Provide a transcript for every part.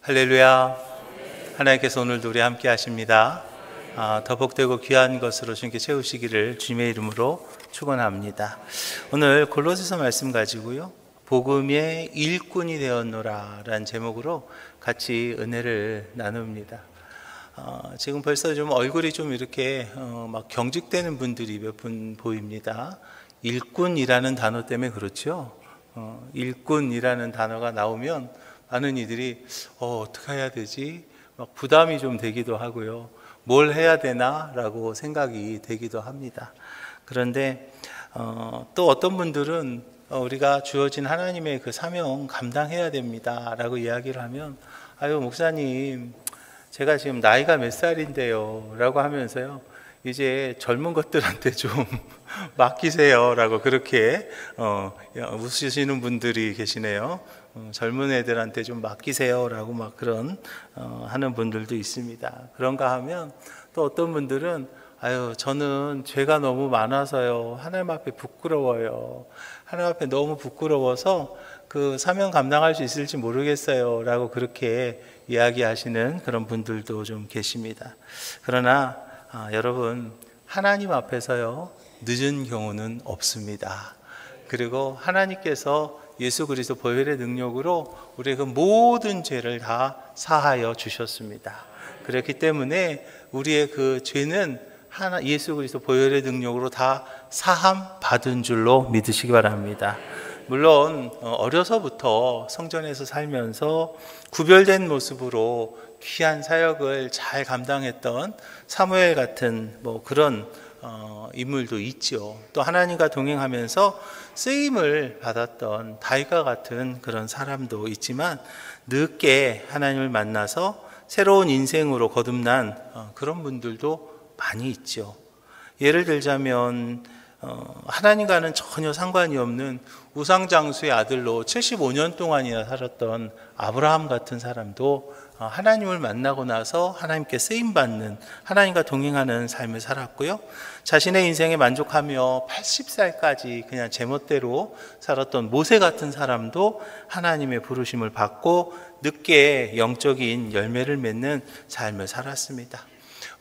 할렐루야. 하나님께서 오늘도 우리 함께 하십니다. 더 복되고 귀한 것으로 주님께 채우시기를 주님의 이름으로 축원합니다. 오늘 골로새서 말씀 가지고요, 복음의 일꾼이 되었노라 라는 제목으로 같이 은혜를 나눕니다. 지금 벌써 좀 얼굴이 좀 이렇게 막 경직되는 분들이 몇 분 보입니다. 일꾼이라는 단어 때문에 그렇죠. 일꾼이라는 단어가 나오면 많은 이들이 어떻게 해야 되지? 막 부담이 좀 되기도 하고요. 뭘 해야 되나? 라고 생각이 되기도 합니다. 그런데 또 어떤 분들은 우리가 주어진 하나님의 그 사명 감당해야 됩니다 라고 이야기를 하면, 아유 목사님, 제가 지금 나이가 몇 살인데요 라고 하면서요, 이제 젊은 것들한테 좀 맡기세요 라고 그렇게 웃으시는 분들이 계시네요. 젊은 애들한테 좀 맡기세요 라고 막 그런 하는 분들도 있습니다. 그런가 하면 또 어떤 분들은, 아유 저는 죄가 너무 많아서요, 하나님 앞에 부끄러워요, 하나님 앞에 너무 부끄러워서 그 사명 감당할 수 있을지 모르겠어요 라고 그렇게 이야기하시는 그런 분들도 좀 계십니다. 그러나 여러분, 하나님 앞에서요 늦은 경우는 없습니다. 그리고 하나님께서 예수 그리스도 보혈의 능력으로 우리의 그 모든 죄를 다 사하여 주셨습니다. 그렇기 때문에 우리의 그 죄는 예수 그리스도 보혈의 능력으로 다 사함 받은 줄로 믿으시기 바랍니다. 물론 어려서부터 성전에서 살면서 구별된 모습으로 귀한 사역을 잘 감당했던 사무엘 같은 그런 인물도 있죠. 또 하나님과 동행하면서 쓰임을 받았던 다윗과 같은 그런 사람도 있지만, 늦게 하나님을 만나서 새로운 인생으로 거듭난 그런 분들도 많이 있죠. 예를 들자면 하나님과는 전혀 상관이 없는 우상장수의 아들로 75년 동안이나 살았던 아브라함 같은 사람도 하나님을 만나고 나서 하나님께 쓰임받는, 하나님과 동행하는 삶을 살았고요. 자신의 인생에 만족하며 80살까지 그냥 제멋대로 살았던 모세 같은 사람도 하나님의 부르심을 받고 늦게 영적인 열매를 맺는 삶을 살았습니다.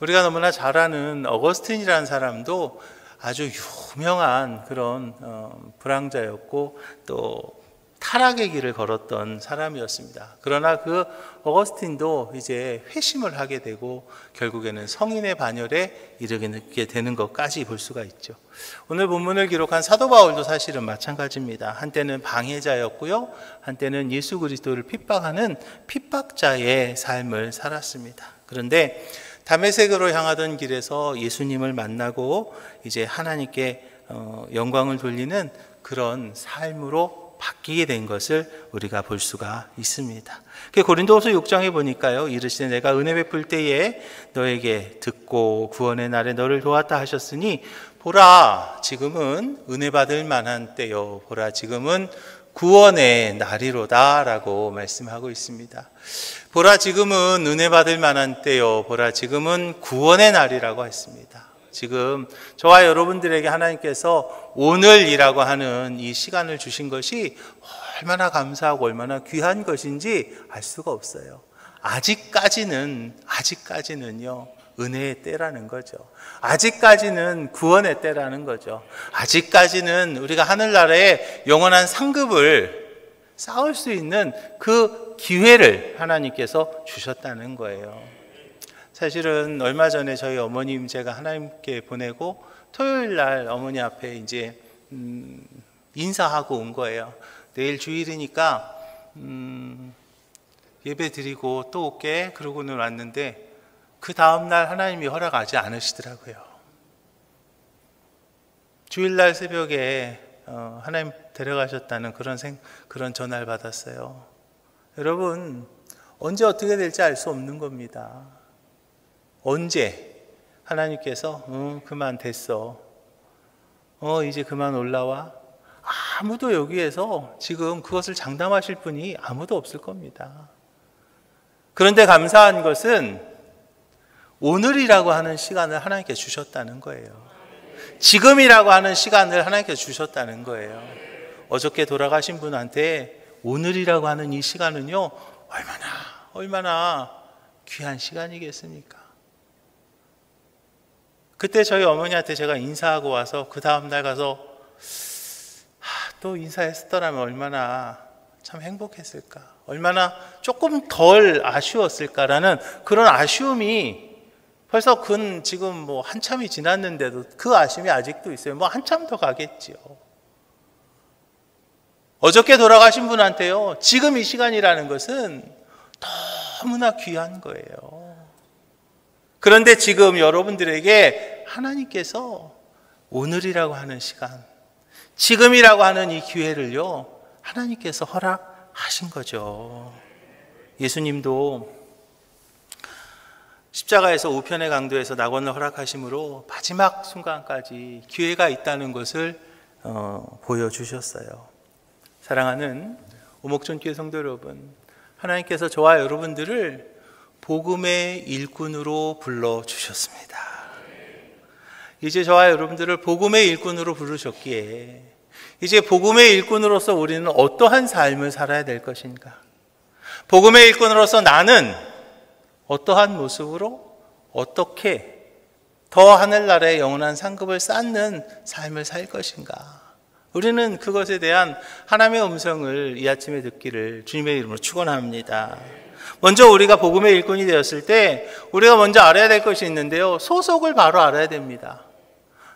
우리가 너무나 잘 아는 어거스틴이라는 사람도 아주 유명한 그런 불황자였고 또 타락의 길을 걸었던 사람이었습니다. 그러나 그 어거스틴도 이제 회심을 하게 되고 결국에는 성인의 반열에 이르게 되는 것까지 볼 수가 있죠. 오늘 본문을 기록한 사도 바울도 사실은 마찬가지입니다. 한때는 방해자였고요, 한때는 예수 그리스도를 핍박하는 핍박자의 삶을 살았습니다. 그런데 다메섹으로 향하던 길에서 예수님을 만나고 이제 하나님께 영광을 돌리는 그런 삶으로 바뀌게 된 것을 우리가 볼 수가 있습니다. 고린도후서 6장에 보니까요, 이르시되 내가 은혜 베풀 때에 너에게 듣고 구원의 날에 너를 도왔다 하셨으니 보라 지금은 은혜 받을 만한 때요, 보라 지금은 구원의 날이로다 라고 말씀하고 있습니다. 보라 지금은 은혜 받을 만한 때요, 보라 지금은 구원의 날이라고 했습니다. 지금 저와 여러분들에게 하나님께서 오늘이라고 하는 이 시간을 주신 것이 얼마나 감사하고 얼마나 귀한 것인지 알 수가 없어요. 아직까지는요 은혜의 때라는 거죠. 아직까지는 구원의 때라는 거죠. 아직까지는 우리가 하늘나라에 영원한 상급을 쌓을 수 있는 그 기회를 하나님께서 주셨다는 거예요. 사실은 얼마 전에 저희 어머님 제가 하나님께 보내고 토요일 날 어머니 앞에 이제 인사하고 온 거예요. 내일 주일이니까 예배 드리고 또 올게 그러고는 왔는데, 그 다음날 하나님이 허락하지 않으시더라고요. 주일날 새벽에 하나님 데려가셨다는 그런 전화를 받았어요. 여러분, 언제 어떻게 될지 알 수 없는 겁니다. 언제 하나님께서 그만 됐어, 이제 그만 올라와, 아무도 여기에서 지금 그것을 장담하실 분이 아무도 없을 겁니다. 그런데 감사한 것은 오늘이라고 하는 시간을 하나님께 주셨다는 거예요. 지금이라고 하는 시간을 하나님께 주셨다는 거예요. 어저께 돌아가신 분한테 오늘이라고 하는 이 시간은요, 얼마나 귀한 시간이겠습니까? 그때 저희 어머니한테 제가 인사하고 와서 그 다음날 가서 또 인사했었더라면 얼마나 참 행복했을까, 얼마나 조금 덜 아쉬웠을까라는 그런 아쉬움이 벌써 지금 뭐 한참이 지났는데도 그 아쉬움이 아직도 있어요. 뭐 한참 더 가겠지요. 어저께 돌아가신 분한테요, 지금 이 시간이라는 것은 너무나 귀한 거예요. 그런데 지금 여러분들에게 하나님께서 오늘이라고 하는 시간, 지금이라고 하는 이 기회를요, 하나님께서 허락하신 거죠. 예수님도 십자가에서 우편의 강도에서 낙원을 허락하심으로 마지막 순간까지 기회가 있다는 것을 보여주셨어요. 사랑하는 오목전교회 성도 여러분, 하나님께서 저와 여러분들을 복음의 일꾼으로 불러주셨습니다. 이제 저와 여러분들을 복음의 일꾼으로 부르셨기에 이제 복음의 일꾼으로서 우리는 어떠한 삶을 살아야 될 것인가? 복음의 일꾼으로서 나는 어떠한 모습으로 어떻게 더 하늘나라의 영원한 상급을 쌓는 삶을 살 것인가? 우리는 그것에 대한 하나님의 음성을 이 아침에 듣기를 주님의 이름으로 축원합니다. 먼저 우리가 복음의 일꾼이 되었을 때 우리가 먼저 알아야 될 것이 있는데요, 소속을 바로 알아야 됩니다.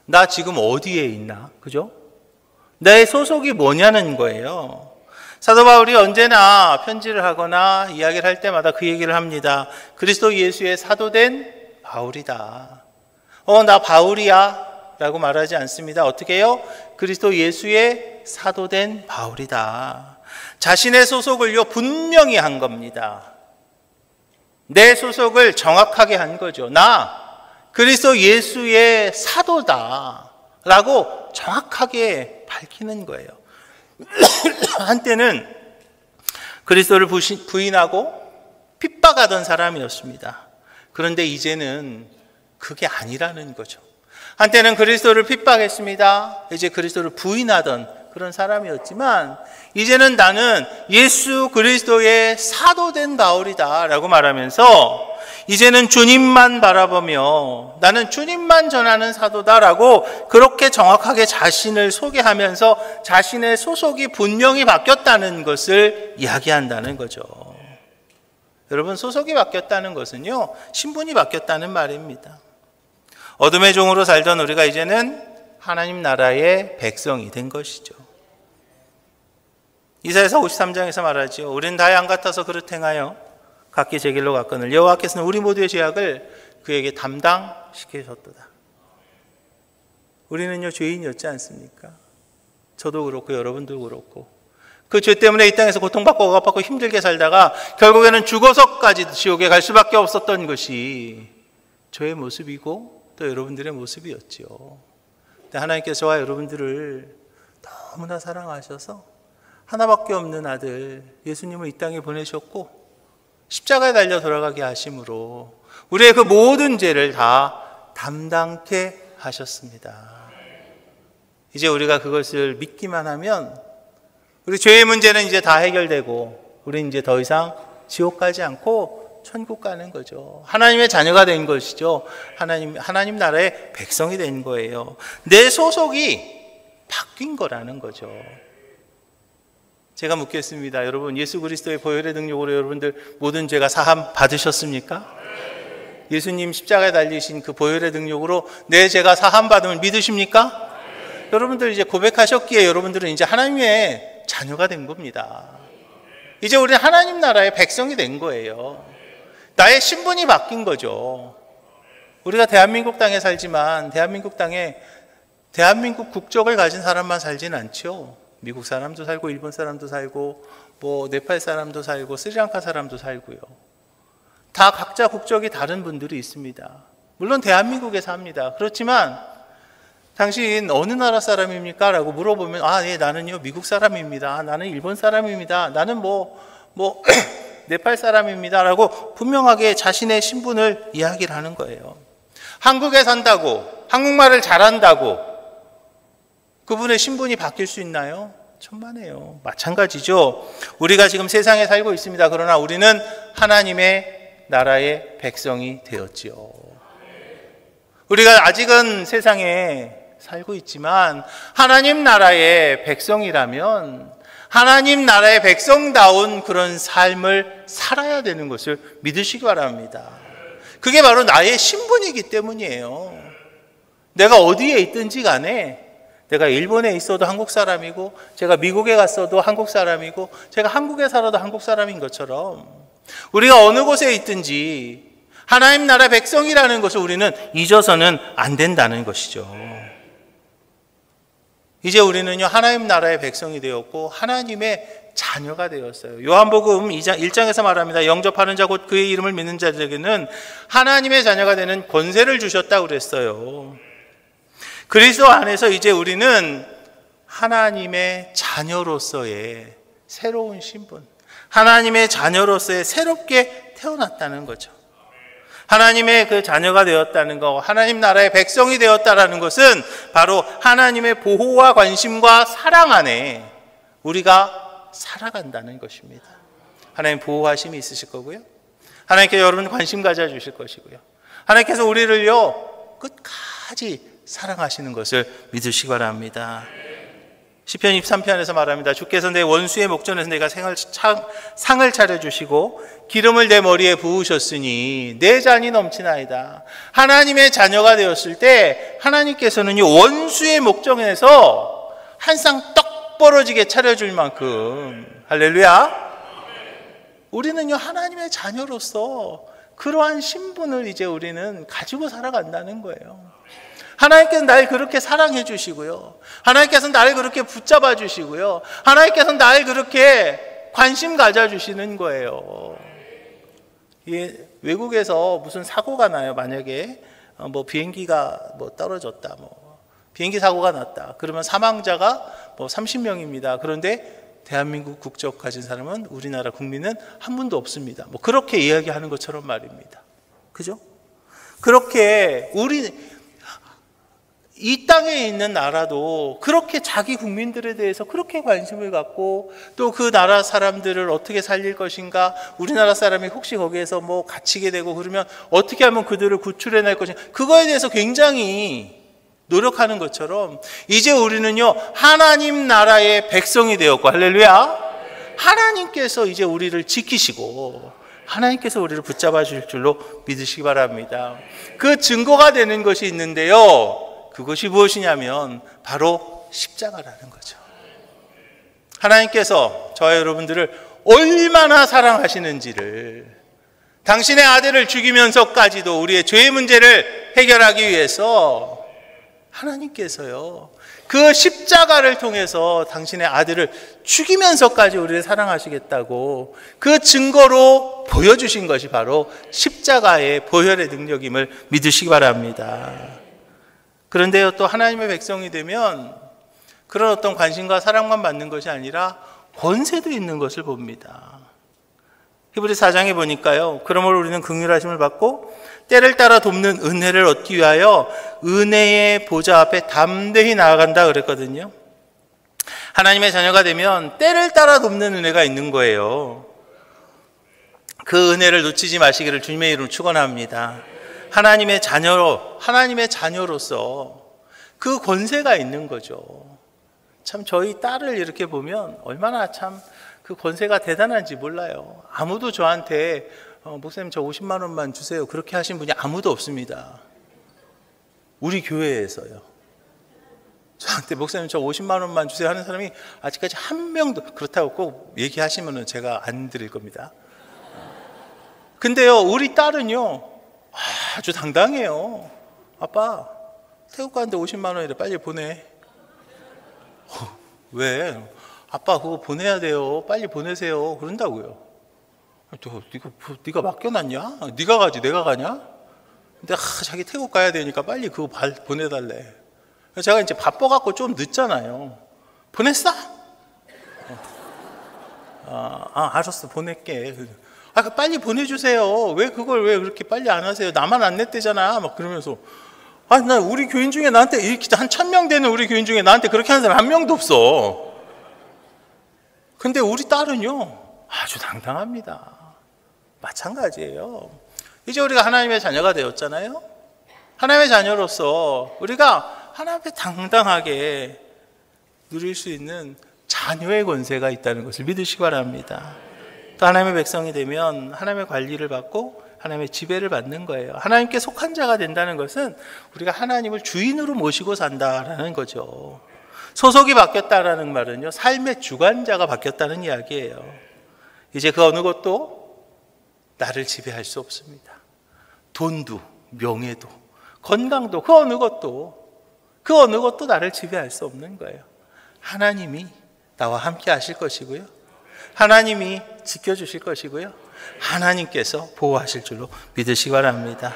나 지금 어디에 있나? 그죠? 내 소속이 뭐냐는 거예요. 사도 바울이 언제나 편지를 하거나 이야기를 할 때마다 그 얘기를 합니다. 그리스도 예수의 사도된 바울이다. 나 바울이야 라고 말하지 않습니다. 어떻게 해요? 그리스도 예수의 사도된 바울이다. 자신의 소속을요, 분명히 한 겁니다. 내 소속을 정확하게 한 거죠. 나 그리스도 예수의 사도다 라고 정확하게 밝히는 거예요. 한때는 그리스도를 부인하고 핍박하던 사람이었습니다. 그런데 이제는 그게 아니라는 거죠. 한때는 그리스도를 핍박했습니다. 이제 그리스도를 부인하던 그런 사람이었지만 이제는 나는 예수 그리스도의 사도된 바울이다 라고 말하면서 이제는 주님만 바라보며 나는 주님만 전하는 사도다라고 그렇게 정확하게 자신을 소개하면서 자신의 소속이 분명히 바뀌었다는 것을 이야기한다는 거죠. 여러분, 소속이 바뀌었다는 것은요, 신분이 바뀌었다는 말입니다. 어둠의 종으로 살던 우리가 이제는 하나님 나라의 백성이 된 것이죠. 이사야서 53장에서 말하죠. 우리는 다에 안 같아서 그릇 행하여 각기 제 길로 갔거늘 여호와께서는 우리 모두의 죄악을 그에게 담당시키셨도다. 우리는요, 죄인이었지 않습니까? 저도 그렇고 여러분도 그렇고 그 죄 때문에 이 땅에서 고통받고 억압받고 힘들게 살다가 결국에는 죽어서까지 지옥에 갈 수밖에 없었던 것이 저의 모습이고 또 여러분들의 모습이었죠. 근데 하나님께서 저와 여러분들을 너무나 사랑하셔서 하나밖에 없는 아들 예수님을 이 땅에 보내셨고 십자가에 달려 돌아가게 하심으로 우리의 그 모든 죄를 다 담당케 하셨습니다. 이제 우리가 그것을 믿기만 하면 우리 죄의 문제는 이제 다 해결되고 우리는 이제 더 이상 지옥 가지 않고 천국 가는 거죠. 하나님의 자녀가 된 것이죠. 하나님 나라의 백성이 된 거예요. 내 소속이 바뀐 거라는 거죠. 제가 묻겠습니다. 여러분, 예수 그리스도의 보혈의 능력으로 여러분들 모든 죄가 사함 받으셨습니까? 예수님 십자가에 달리신 그 보혈의 능력으로 내 죄가 사함 받음을 믿으십니까? 여러분들 이제 고백하셨기에 여러분들은 이제 하나님의 자녀가 된 겁니다. 이제 우리는 하나님 나라의 백성이 된 거예요. 나의 신분이 바뀐 거죠. 우리가 대한민국 땅에 살지만 대한민국 땅에 대한민국 국적을 가진 사람만 살지는 않죠. 미국 사람도 살고 일본 사람도 살고 뭐 네팔 사람도 살고 스리랑카 사람도 살고요. 다 각자 국적이 다른 분들이 있습니다. 물론 대한민국에 삽니다. 그렇지만 당신 어느 나라 사람입니까? 라고 물어보면 예, 나는요 미국 사람입니다. 나는 일본 사람입니다. 나는 뭐 네팔 사람입니다. 라고 분명하게 자신의 신분을 이야기를 하는 거예요. 한국에 산다고 한국말을 잘한다고 그분의 신분이 바뀔 수 있나요? 천만에요. 마찬가지죠. 우리가 지금 세상에 살고 있습니다. 그러나 우리는 하나님의 나라의 백성이 되었지요. 우리가 아직은 세상에 살고 있지만 하나님 나라의 백성이라면 하나님 나라의 백성다운 그런 삶을 살아야 되는 것을 믿으시기 바랍니다. 그게 바로 나의 신분이기 때문이에요. 내가 어디에 있든지 간에, 내가 일본에 있어도 한국 사람이고, 제가 미국에 갔어도 한국 사람이고, 제가 한국에 살아도 한국 사람인 것처럼 우리가 어느 곳에 있든지 하나님 나라 백성이라는 것을 우리는 잊어서는 안 된다는 것이죠. 이제 우리는요, 하나님 나라의 백성이 되었고 하나님의 자녀가 되었어요. 요한복음 1장에서 말합니다. 영접하는 자 곧 그의 이름을 믿는 자들에게는 하나님의 자녀가 되는 권세를 주셨다고 그랬어요. 그리스도 안에서 이제 우리는 하나님의 자녀로서의 새로운 신분, 하나님의 자녀로서의 새롭게 태어났다는 거죠. 하나님의 그 자녀가 되었다는 것, 하나님 나라의 백성이 되었다는 것은 바로 하나님의 보호와 관심과 사랑 안에 우리가 살아간다는 것입니다. 하나님 보호하심이 있으실 거고요. 하나님께서 여러분 관심 가져주실 것이고요. 하나님께서 우리를요 끝까지 사랑하시는 것을 믿으시기 바랍니다. 시편 23편에서 말합니다. 주께서 내 원수의 목전에서 내가 상을 차려주시고 기름을 내 머리에 부으셨으니 내 잔이 넘치나이다. 하나님의 자녀가 되었을 때 하나님께서는 원수의 목전에서 한 상 떡 벌어지게 차려줄 만큼, 할렐루야, 우리는요 하나님의 자녀로서 그러한 신분을 이제 우리는 가지고 살아간다는 거예요. 하나님께서 날 그렇게 사랑해 주시고요. 하나님께서 날 그렇게 붙잡아 주시고요. 하나님께서 날 그렇게 관심 가져 주시는 거예요. 외국에서 무슨 사고가 나요. 만약에 비행기가 떨어졌다, 비행기 사고가 났다. 그러면 사망자가 30명입니다. 그런데 대한민국 국적 가진 사람은, 우리나라 국민은 한 분도 없습니다. 그렇게 이야기하는 것처럼 말입니다. 그죠? 그렇게 이 땅에 있는 나라도 그렇게 자기 국민들에 대해서 그렇게 관심을 갖고, 또 그 나라 사람들을 어떻게 살릴 것인가, 우리나라 사람이 혹시 거기에서 갇히게 되고 그러면 어떻게 하면 그들을 구출해낼 것인가, 그거에 대해서 굉장히 노력하는 것처럼 이제 우리는요 하나님 나라의 백성이 되었고, 할렐루야, 하나님께서 이제 우리를 지키시고 하나님께서 우리를 붙잡아 주실 줄로 믿으시기 바랍니다. 그 증거가 되는 것이 있는데요, 그것이 무엇이냐면 바로 십자가라는 거죠. 하나님께서 저와 여러분들을 얼마나 사랑하시는지를, 당신의 아들을 죽이면서까지도 우리의 죄의 문제를 해결하기 위해서 하나님께서요 그 십자가를 통해서 당신의 아들을 죽이면서까지 우리를 사랑하시겠다고 그 증거로 보여주신 것이 바로 십자가의 보혈의 능력임을 믿으시기 바랍니다. 그런데요, 또 하나님의 백성이 되면 그런 어떤 관심과 사랑만 받는 것이 아니라 권세도 있는 것을 봅니다. 히브리서 4장에 보니까요, 그러므로 우리는 긍휼하심을 받고 때를 따라 돕는 은혜를 얻기 위하여 은혜의 보좌 앞에 담대히 나아간다 그랬거든요. 하나님의 자녀가 되면 때를 따라 돕는 은혜가 있는 거예요. 그 은혜를 놓치지 마시기를 주님의 이름으로 축원합니다. 하나님의 자녀로서 그 권세가 있는 거죠. 참 저희 딸을 이렇게 보면 얼마나 참 그 권세가 대단한지 몰라요. 아무도 저한테 목사님 저 50만 원만 주세요 그렇게 하신 분이 아무도 없습니다. 우리 교회에서요. 저한테 목사님 저 50만 원만 주세요 하는 사람이 아직까지 한 명도, 그렇다고 꼭 얘기하시면 제가 안 드릴 겁니다. 근데요, 우리 딸은요 아주 당당해요. 아빠 태국 가는데 50만 원이래, 빨리 보내. 왜? 아빠 그거 보내야 돼요, 빨리 보내세요 그런다고요. 네가 맡겨놨냐? 네가 가지 내가 가냐? 근데 자기 태국 가야 되니까 빨리 그거 보내달래. 제가 이제 바빠갖고 좀 늦잖아요. 보냈어? 알았어 보낼게. 빨리 보내주세요. 왜 그렇게 빨리 안 하세요? 나만 안 냈대잖아. 막 그러면서 나 우리 교인 중에 나한테 이렇게 한 1000명 되는 우리 교인 중에 나한테 그렇게 하는 사람 한 명도 없어. 근데 우리 딸은요 아주 당당합니다. 마찬가지예요. 이제 우리가 하나님의 자녀가 되었잖아요. 하나님의 자녀로서 우리가 하나님 앞에 당당하게 누릴 수 있는 자녀의 권세가 있다는 것을 믿으시기 바랍니다. 또 하나님의 백성이 되면 하나님의 관리를 받고 하나님의 지배를 받는 거예요. 하나님께 속한 자가 된다는 것은 우리가 하나님을 주인으로 모시고 산다라는 거죠. 소속이 바뀌었다라는 말은요, 삶의 주관자가 바뀌었다는 이야기예요. 이제 그 어느 것도 나를 지배할 수 없습니다. 돈도, 명예도, 건강도, 그 어느 것도 나를 지배할 수 없는 거예요. 하나님이 나와 함께 하실 것이고요, 하나님이 지켜주실 것이고요, 하나님께서 보호하실 줄로 믿으시기 바랍니다.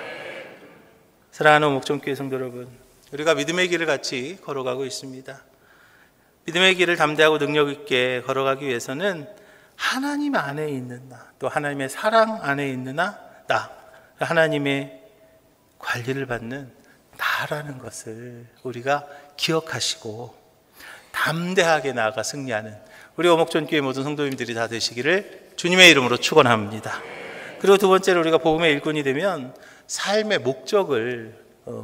사랑하는 목전교회 성도 여러분, 우리가 믿음의 길을 같이 걸어가고 있습니다. 믿음의 길을 담대하고 능력 있게 걸어가기 위해서는 하나님 안에 있는 나, 또 하나님의 사랑 안에 있는 나, 하나님의 관리를 받는 나라는 것을 우리가 기억하시고 담대하게 나아가 승리하는 우리 오목전교회 모든 성도님들이 다 되시기를 주님의 이름으로 축원합니다. 그리고 두 번째로 우리가 복음의 일꾼이 되면 삶의 목적을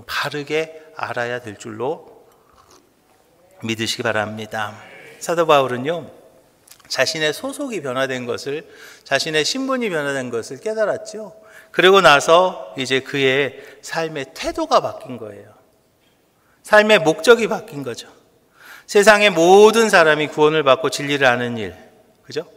바르게 알아야 될 줄로 믿으시기 바랍니다. 사도 바울은요, 자신의 소속이 변화된 것을, 자신의 신분이 변화된 것을 깨달았죠. 그리고 나서 이제 그의 삶의 태도가 바뀐 거예요. 삶의 목적이 바뀐 거죠. 세상의 모든 사람이 구원을 받고 진리를 아는 일, 그죠?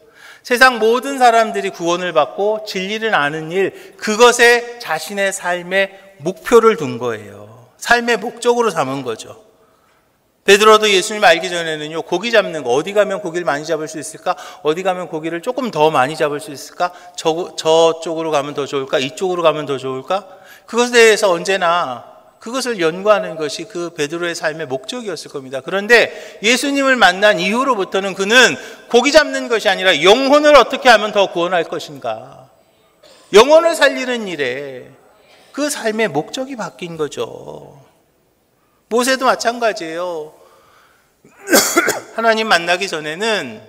세상 모든 사람들이 구원을 받고 진리를 아는 일, 그것에 자신의 삶의 목표를 둔 거예요. 삶의 목적으로 삼은 거죠. 베드로도 예수님 알기 전에는요, 고기 잡는 거, 어디 가면 고기를 많이 잡을 수 있을까? 어디 가면 고기를 조금 더 많이 잡을 수 있을까? 저쪽으로 가면 더 좋을까? 이쪽으로 가면 더 좋을까? 그것에 대해서 언제나 그것을 연구하는 것이 그 베드로의 삶의 목적이었을 겁니다. 그런데 예수님을 만난 이후로부터는 그는 고기 잡는 것이 아니라 영혼을 어떻게 하면 더 구원할 것인가, 영혼을 살리는 일에 그 삶의 목적이 바뀐 거죠. 모세도 마찬가지예요. 하나님을 만나기 전에는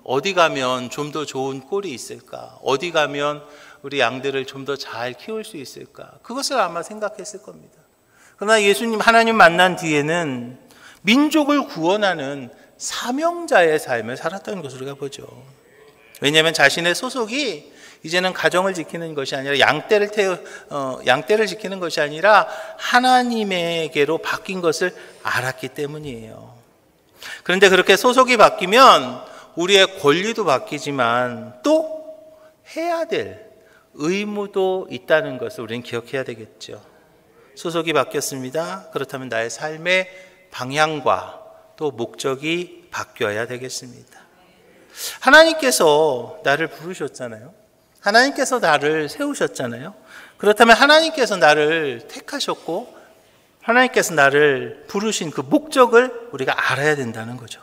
어디 가면 좀 더 좋은 꼴이 있을까? 어디 가면 우리 양들을 좀 더 잘 키울 수 있을까? 그것을 아마 생각했을 겁니다. 그러나 하나님 만난 뒤에는 민족을 구원하는 사명자의 삶을 살았던 것을 우리가 보죠. 왜냐하면 자신의 소속이 이제는 가정을 지키는 것이 아니라 양떼를 지키는 것이 아니라 하나님에게로 바뀐 것을 알았기 때문이에요. 그런데 그렇게 소속이 바뀌면 우리의 권리도 바뀌지만 또 해야 될 의무도 있다는 것을 우리는 기억해야 되겠죠. 소속이 바뀌었습니다. 그렇다면 나의 삶의 방향과 또 목적이 바뀌어야 되겠습니다. 하나님께서 나를 부르셨잖아요. 하나님께서 나를 세우셨잖아요. 그렇다면 하나님께서 나를 택하셨고 하나님께서 나를 부르신 그 목적을 우리가 알아야 된다는 거죠.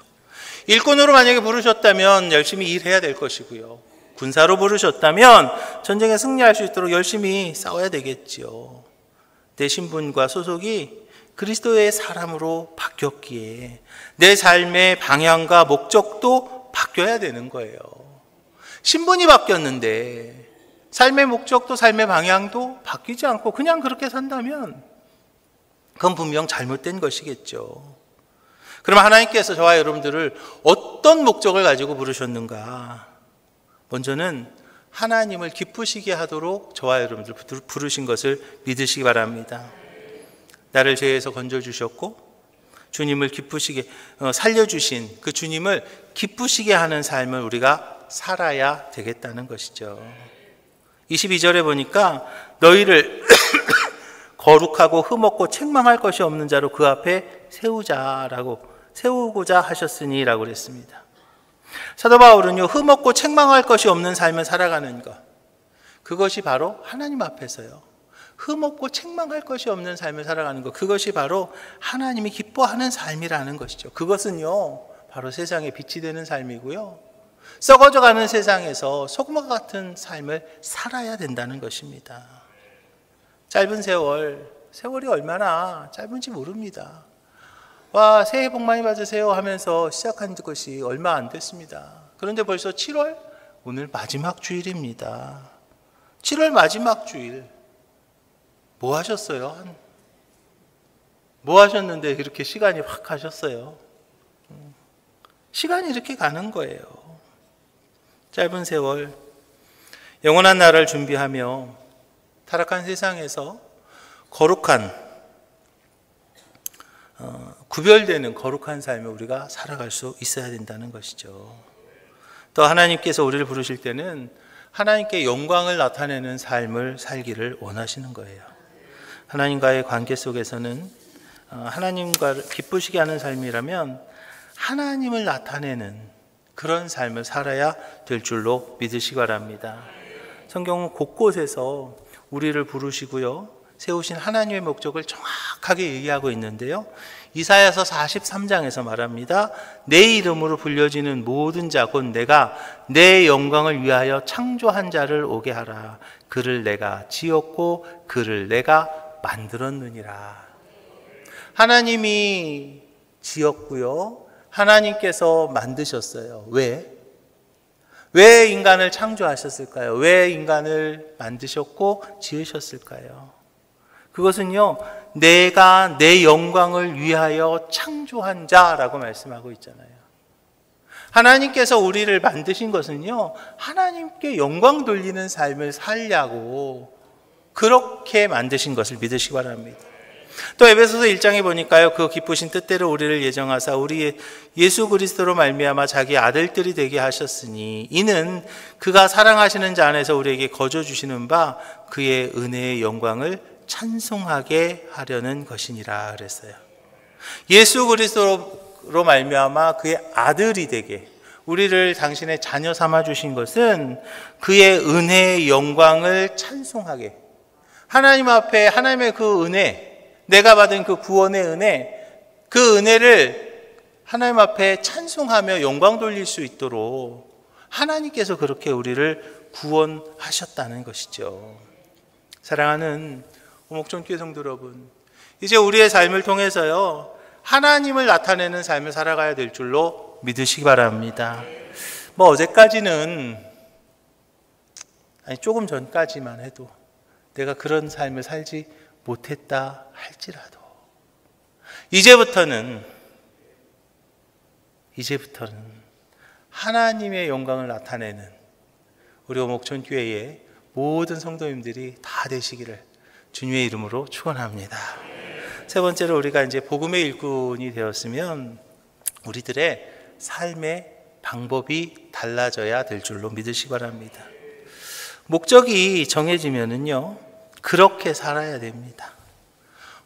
일꾼으로 만약에 부르셨다면 열심히 일해야 될 것이고요, 군사로 부르셨다면 전쟁에 승리할 수 있도록 열심히 싸워야 되겠지요. 내 신분과 소속이 그리스도의 사람으로 바뀌었기에 내 삶의 방향과 목적도 바뀌어야 되는 거예요. 신분이 바뀌었는데 삶의 목적도 삶의 방향도 바뀌지 않고 그냥 그렇게 산다면 그건 분명 잘못된 것이겠죠. 그럼 하나님께서 저와 여러분들을 어떤 목적을 가지고 부르셨는가? 먼저는 하나님을 기쁘시게 하도록 저와 여러분들 부르신 것을 믿으시기 바랍니다. 나를 죄에서 건져주셨고 주님을 기쁘시게 살려주신 그 주님을 기쁘시게 하는 삶을 우리가 살아야 되겠다는 것이죠. 22절에 보니까 너희를 거룩하고 흠없고 책망할 것이 없는 자로 그 앞에 세우고자 하셨으니 라고 그랬습니다. 사도 바울은요, 흠없고 책망할 것이 없는 삶을 살아가는 것, 그것이 바로 하나님 앞에서요, 흠없고 책망할 것이 없는 삶을 살아가는 것, 그것이 바로 하나님이 기뻐하는 삶이라는 것이죠. 그것은요 바로 세상에 빛이 되는 삶이고요, 썩어져가는 세상에서 소금과 같은 삶을 살아야 된다는 것입니다. 짧은 세월이 얼마나 짧은지 모릅니다. 와, 새해 복 많이 받으세요 하면서 시작한 것이 얼마 안 됐습니다. 그런데 벌써 7월? 오늘 마지막 주일입니다. 7월 마지막 주일. 뭐 하셨어요? 뭐 하셨는데 이렇게 시간이 확 가셨어요? 시간이 이렇게 가는 거예요. 짧은 세월, 영원한 나라를 준비하며 타락한 세상에서 거룩한, 구별되는 거룩한 삶을 우리가 살아갈 수 있어야 된다는 것이죠. 또 하나님께서 우리를 부르실 때는 하나님께 영광을 나타내는 삶을 살기를 원하시는 거예요. 하나님과의 관계 속에서는 하나님과 기쁘시게 하는 삶이라면 하나님을 나타내는 그런 삶을 살아야 될 줄로 믿으시기 바랍니다. 성경은 곳곳에서 우리를 부르시고요, 세우신 하나님의 목적을 정확하게 얘기하고 있는데요, 이사야서 43장에서 말합니다. 내 이름으로 불려지는 모든 자 곧 내가 내 영광을 위하여 창조한 자를 오게 하라. 그를 내가 지었고 그를 내가 만들었느니라. 하나님이 지었고요, 하나님께서 만드셨어요. 왜? 왜 인간을 창조하셨을까요? 왜 인간을 만드셨고 지으셨을까요? 그것은요, 내가 내 영광을 위하여 창조한 자라고 말씀하고 있잖아요. 하나님께서 우리를 만드신 것은요, 하나님께 영광 돌리는 삶을 살려고 그렇게 만드신 것을 믿으시기 바랍니다. 또 에베소서 1장에 보니까요, 그 기쁘신 뜻대로 우리를 예정하사 우리 예수 그리스도로 말미암아 자기 아들들이 되게 하셨으니 이는 그가 사랑하시는 자 안에서 우리에게 거저 주시는 바 그의 은혜의 영광을 찬송하게 하려는 것이니라 그랬어요. 예수 그리스도로 말미암아 그의 아들이 되게 우리를 당신의 자녀 삼아 주신 것은 그의 은혜의 영광을 찬송하게, 하나님 앞에 하나님의 그 은혜, 내가 받은 그 구원의 은혜, 그 은혜를 하나님 앞에 찬송하며 영광 돌릴 수 있도록 하나님께서 그렇게 우리를 구원하셨다는 것이죠. 사랑하는 오목전교회 성도 여러분, 이제 우리의 삶을 통해서요, 하나님을 나타내는 삶을 살아가야 될 줄로 믿으시기 바랍니다. 어제까지는, 조금 전까지만 해도 내가 그런 삶을 살지 못했다 할지라도 이제부터는 하나님의 영광을 나타내는 우리 오목천교회의 모든 성도님들이 다 되시기를 주님의 이름으로 축원합니다. 세 번째로, 우리가 이제 복음의 일꾼이 되었으면 우리들의 삶의 방법이 달라져야 될 줄로 믿으시기 바랍니다. 목적이 정해지면은요, 그렇게 살아야 됩니다.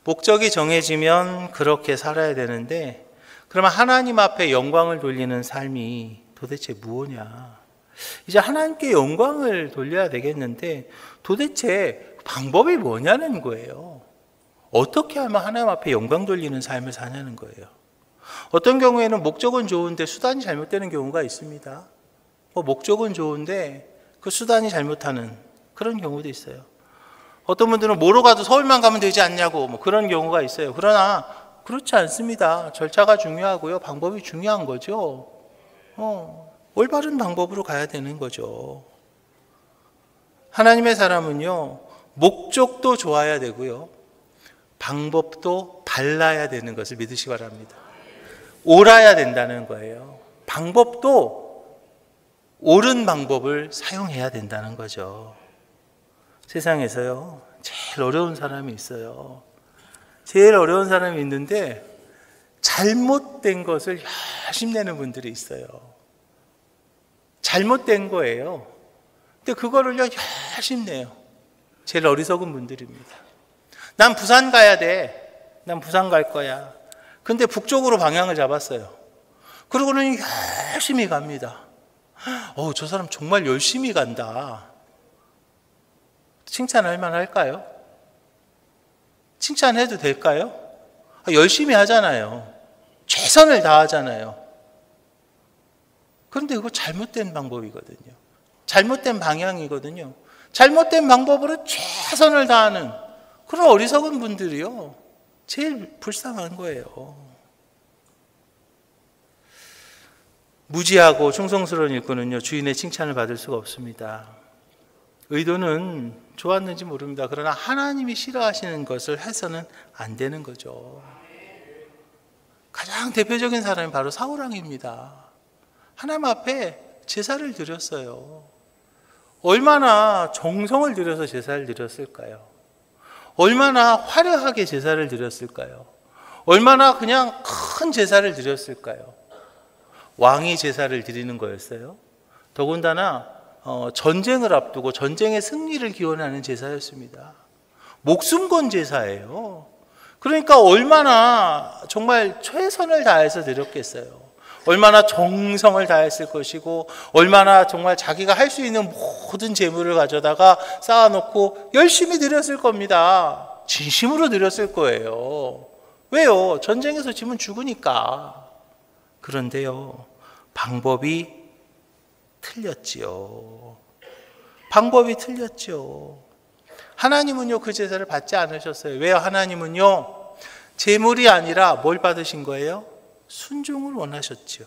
목적이 정해지면 그렇게 살아야 되는데, 그러면 하나님 앞에 영광을 돌리는 삶이 도대체 무엇냐? 이제 하나님께 영광을 돌려야 되겠는데 도대체 방법이 뭐냐는 거예요. 어떻게 하면 하나님 앞에 영광 돌리는 삶을 사냐는 거예요. 어떤 경우에는 목적은 좋은데 수단이 잘못되는 경우가 있습니다. 목적은 좋은데 그 수단이 잘못하는 그런 경우도 있어요. 어떤 분들은 뭐로 가도 서울만 가면 되지 않냐고 그런 경우가 있어요. 그러나 그렇지 않습니다. 절차가 중요하고요, 방법이 중요한 거죠. 올바른 방법으로 가야 되는 거죠. 하나님의 사람은요, 목적도 좋아야 되고요, 방법도 발라야 되는 것을 믿으시기 바랍니다. 옳아야 된다는 거예요. 방법도 옳은 방법을 사용해야 된다는 거죠. 세상에서요, 제일 어려운 사람이 있어요. 제일 어려운 사람이 있는데 잘못된 것을 열심내는 분들이 있어요. 잘못된 거예요. 근데 그거를요, 열심내요. 제일 어리석은 분들입니다. 난 부산 가야 돼. 난 부산 갈 거야. 근데 북쪽으로 방향을 잡았어요. 그러고는 열심히 갑니다. 저 사람 정말 열심히 간다. 칭찬할 만할까요? 칭찬해도 될까요? 열심히 하잖아요. 최선을 다하잖아요. 그런데 그거 잘못된 방법이거든요. 잘못된 방향이거든요. 잘못된 방법으로 최선을 다하는 그런 어리석은 분들이요, 제일 불쌍한 거예요. 무지하고 충성스러운 일꾼은요, 주인의 칭찬을 받을 수가 없습니다. 의도는 좋았는지 모릅니다. 그러나 하나님이 싫어하시는 것을 해서는 안 되는 거죠. 가장 대표적인 사람이 바로 사울왕입니다. 하나님 앞에 제사를 드렸어요. 얼마나 정성을 들여서 제사를 드렸을까요? 얼마나 화려하게 제사를 드렸을까요? 얼마나 그냥 큰 제사를 드렸을까요? 왕이 제사를 드리는 거였어요. 더군다나 전쟁을 앞두고 전쟁의 승리를 기원하는 제사였습니다. 목숨 건 제사예요. 그러니까 얼마나 정말 최선을 다해서 드렸겠어요. 얼마나 정성을 다했을 것이고, 얼마나 정말 자기가 할 수 있는 모든 재물을 가져다가 쌓아놓고 열심히 드렸을 겁니다. 진심으로 드렸을 거예요. 왜요? 전쟁에서 지면 죽으니까. 그런데요, 방법이 틀렸지요. 방법이 틀렸죠. 하나님은요, 그 제사를 받지 않으셨어요. 왜요? 하나님은요, 제물이 아니라 뭘 받으신 거예요? 순종을 원하셨죠.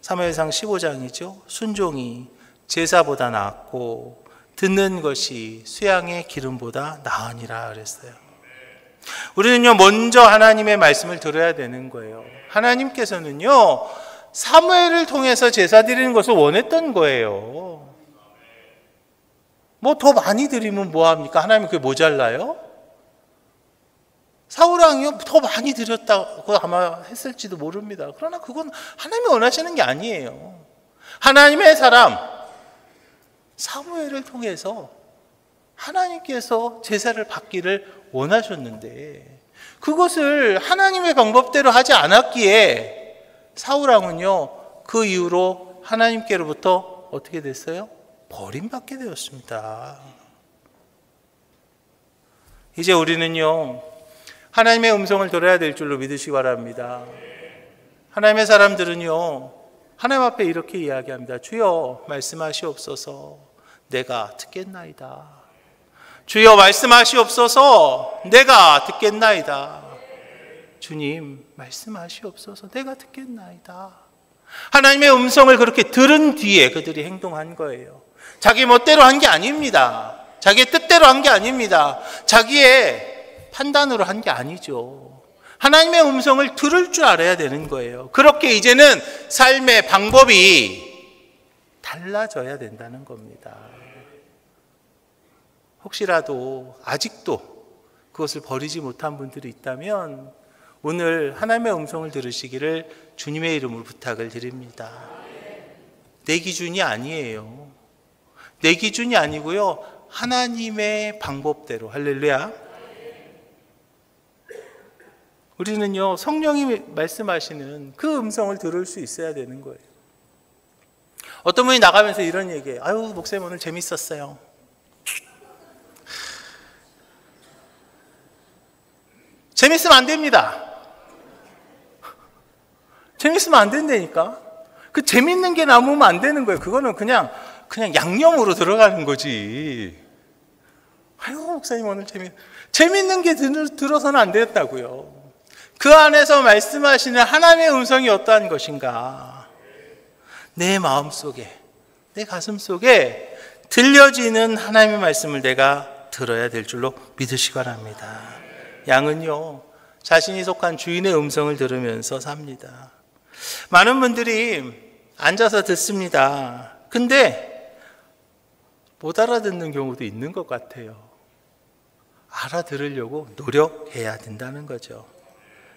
사무엘상 15장이죠. 순종이 제사보다 낫고 듣는 것이 수양의 기름보다 나으니라 그랬어요. 우리는요, 먼저 하나님의 말씀을 들어야 되는 거예요. 하나님께서는요, 사무엘을 통해서 제사 드리는 것을 원했던 거예요. 뭐 더 많이 드리면 뭐합니까? 하나님 그게 모자라요? 사울왕이요, 더 많이 드렸다고 아마 했을지도 모릅니다. 그러나 그건 하나님이 원하시는 게 아니에요. 하나님의 사람 사무엘을 통해서 하나님께서 제사를 받기를 원하셨는데, 그것을 하나님의 방법대로 하지 않았기에 사울왕은요, 그 이후로 하나님께로부터 어떻게 됐어요? 버림받게 되었습니다. 이제 우리는요, 하나님의 음성을 들어야 될 줄로 믿으시기 바랍니다. 하나님의 사람들은요, 하나님 앞에 이렇게 이야기합니다. 주여 말씀하시옵소서, 내가 듣겠나이다. 주여 말씀하시옵소서, 내가 듣겠나이다. 주님 말씀하시옵소서, 내가 듣겠나이다. 하나님의 음성을 그렇게 들은 뒤에 그들이 행동한 거예요. 자기 멋대로 한 게 아닙니다. 자기의 뜻대로 한 게 아닙니다. 자기의 판단으로 한 게 아니죠. 하나님의 음성을 들을 줄 알아야 되는 거예요. 그렇게 이제는 삶의 방법이 달라져야 된다는 겁니다. 혹시라도 아직도 그것을 버리지 못한 분들이 있다면 오늘 하나님의 음성을 들으시기를 주님의 이름으로 부탁을 드립니다. 내 기준이 아니에요. 내 기준이 아니고요, 하나님의 방법대로. 할렐루야. 우리는요, 성령이 말씀하시는 그 음성을 들을 수 있어야 되는 거예요. 어떤 분이 나가면서 이런 얘기해요. 아유, 목사님 오늘 재밌었어요. 재밌으면 안 됩니다. 재밌으면 안 된다니까. 그 재밌는 게 남으면 안 되는 거예요. 그거는 그냥 양념으로 들어가는 거지. 아유, 목사님 오늘 재밌는 게 들어서는 안 됐다고요. 그 안에서 말씀하시는 하나님의 음성이 어떠한 것인가? 내 마음속에, 내 가슴 속에 들려지는 하나님의 말씀을 내가 들어야 될 줄로 믿으시기 바랍니다. 양은요, 자신이 속한 주인의 음성을 들으면서 삽니다. 많은 분들이 앉아서 듣습니다. 근데 못 알아듣는 경우도 있는 것 같아요. 알아들으려고 노력해야 된다는 거죠.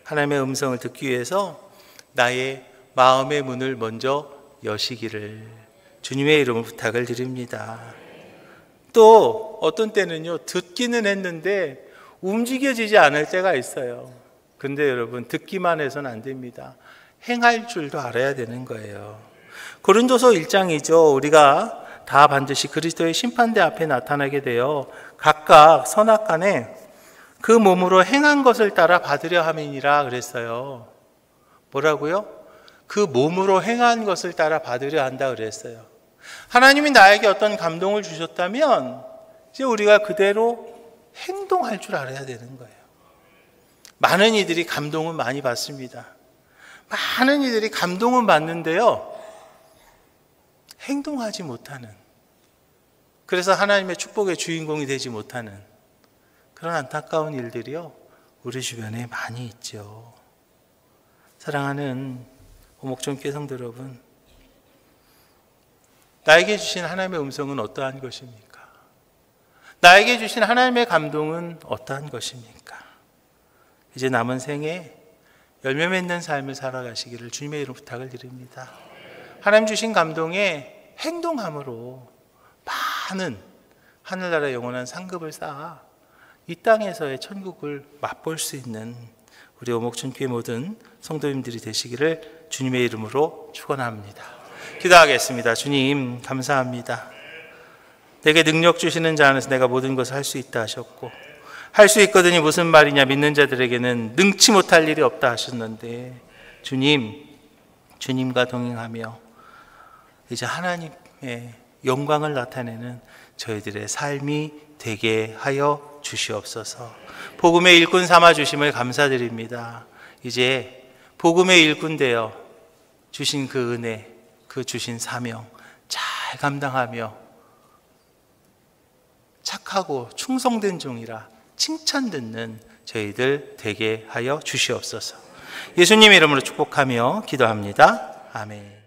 하나님의 음성을 듣기 위해서 나의 마음의 문을 먼저 여시기를 주님의 이름으로 부탁을 드립니다. 또 어떤 때는요, 듣기는 했는데 움직여지지 않을 때가 있어요. 근데 여러분, 듣기만 해서는 안 됩니다. 행할 줄도 알아야 되는 거예요. 고린도서 1장이죠. 우리가 다 반드시 그리스도의 심판대 앞에 나타나게 되어 각각 선악간에 그 몸으로 행한 것을 따라 받으려 함이니라 그랬어요. 뭐라고요? 그 몸으로 행한 것을 따라 받으려 한다 그랬어요. 하나님이 나에게 어떤 감동을 주셨다면 이제 우리가 그대로 행동할 줄 알아야 되는 거예요. 많은 이들이 감동은 많이 받습니다. 많은 이들이 감동은 받는데요, 행동하지 못하는, 그래서 하나님의 축복의 주인공이 되지 못하는 그런 안타까운 일들이요, 우리 주변에 많이 있죠. 사랑하는 오목종교회 성도 여러분, 나에게 주신 하나님의 음성은 어떠한 것입니까? 나에게 주신 하나님의 감동은 어떠한 것입니까? 이제 남은 생에 열매 맺는 삶을 살아가시기를 주님의 이름 부탁을 드립니다. 하나님 주신 감동에 행동함으로 많은 하늘나라 영원한 상급을 쌓아 이 땅에서의 천국을 맛볼 수 있는 우리 오목천교회 모든 성도님들이 되시기를 주님의 이름으로 축원합니다. 기도하겠습니다. 주님, 감사합니다. 내게 능력 주시는 자 안에서 내가 모든 것을 할 수 있다 하셨고, 할 수 있거든이 무슨 말이냐, 믿는 자들에게는 능치 못할 일이 없다 하셨는데, 주님과 동행하며 이제 하나님의 영광을 나타내는 저희들의 삶이 되게 하여 주시옵소서. 복음의 일꾼 삼아 주심을 감사드립니다. 이제 복음의 일꾼 되어 주신 그 은혜, 그 주신 사명 잘 감당하며 착하고 충성된 종이라 칭찬 듣는 저희들 되게 하여 주시옵소서. 예수님 이름으로 축복하며 기도합니다. 아멘.